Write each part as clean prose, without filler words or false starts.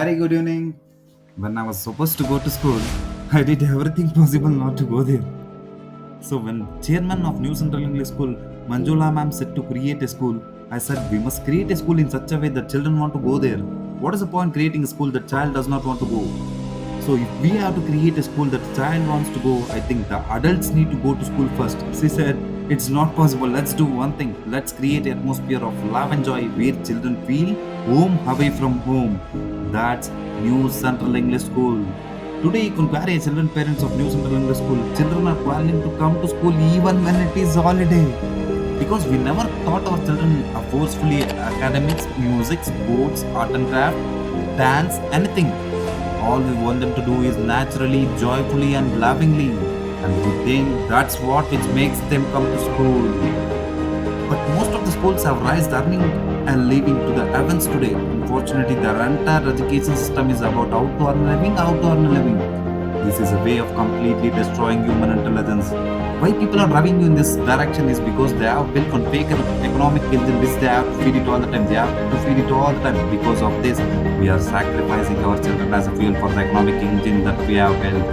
Very good evening. When I was supposed to go to school, I did everything possible not to go there. So when chairman of New Central English School, Manjula ma'am said to create a school, I said we must create a school in such a way that children want to go there. What is the point creating a school that child does not want to go? So if we have to create a school that child wants to go, I think the adults need to go to school first. She said, it's not possible. Let's do one thing. Let's create an atmosphere of love and joy where children feel home away from home. That's New Central English School. Today, you can query children parents of New Central English School. Children are planning to come to school even when it is holiday. Because we never taught our children forcefully academics, music, sports, art and craft, dance, anything. All we want them to do is naturally, joyfully, and lovingly. And we think that's what which makes them come to school. But most of the schools have raised earning and living to the heavens today. Unfortunately, their entire education system is about how to earn a living, how to earn a living. This is a way of completely destroying human intelligence. Why people are driving you in this direction is because they have built on fake economic engine which they have to feed it all the time. They have to feed it all the time. Because of this, we are sacrificing our children as a fuel for the economic engine that we have built.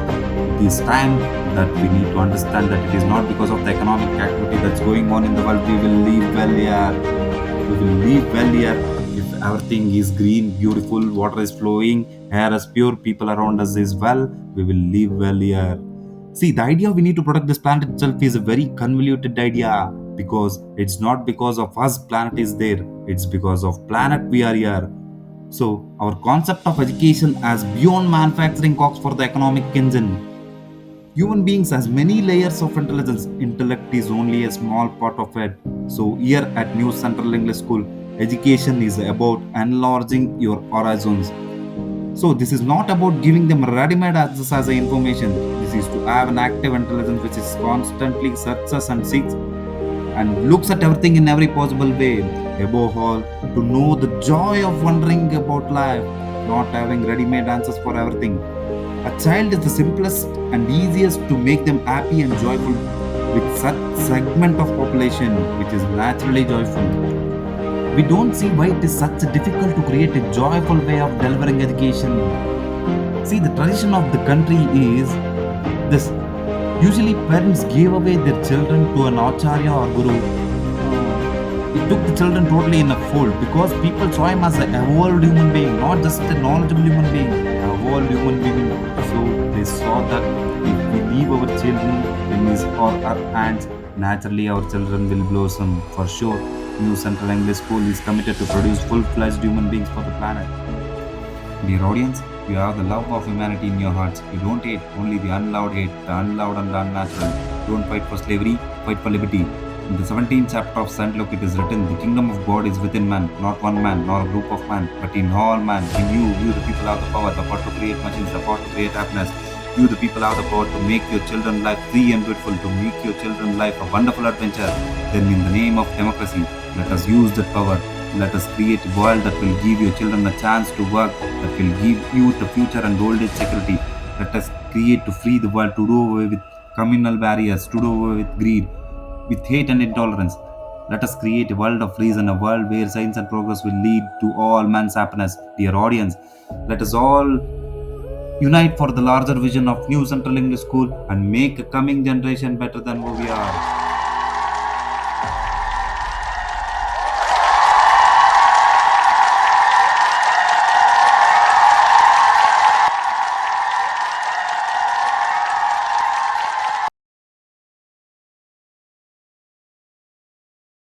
It is time that we need to understand that it is not because of the economic activity that's going on in the world we will live well here. We will live well here if everything is green, beautiful, water is flowing, air is pure, people around us is well, we will live well here. See, the idea we need to protect this planet itself is a very convoluted idea because it's not because of us planet is there, it's because of planet we are here. So our concept of education as beyond manufacturing cogs for the economic engine. Human beings has many layers of intelligence. Intellect is only a small part of it. So here at New Central English School, education is about enlarging your horizons. So this is not about giving them ready-made access as a information. This is to have an active intelligence which is constantly searches and seeks and looks at everything in every possible way. Above all, to know the joy of wondering about life, not having ready-made answers for everything. A child is the simplest and easiest to make them happy and joyful with such segment of population which is naturally joyful. We don't see why it is such difficult to create a joyful way of delivering education. See, the tradition of the country is this. Usually, parents gave away their children to an acharya or guru. It took the children totally in a fold because people saw him as an evolved human being, not just a knowledgeable human being, evolved human being. So they saw that if we leave our children in his or our hands, naturally our children will blossom for sure. New Central English School is committed to produce full-fledged human beings for the planet. Dear audience, you have the love of humanity in your hearts. You don't hate, only the unloved hate, the unloved and the unnatural. Don't fight for slavery, fight for liberty. In the 17th chapter of St. Luke, it is written, the kingdom of God is within man, not one man, nor a group of man, but in all man. In you the people have the power to create machines, the power to create happiness. You, the people, have the power to make your children's life free and beautiful, to make your children's life a wonderful adventure. Then, in the name of democracy, let us use that power. Let us create a world that will give your children a chance to work, that will give you the future and old age security. Let us create to free the world, to do away with communal barriers, to do away with greed, with hate and intolerance. Let us create a world of reason, a world where science and progress will lead to all man's happiness. Dear audience, let us all unite for the larger vision of New Central English School and make a coming generation better than who we are.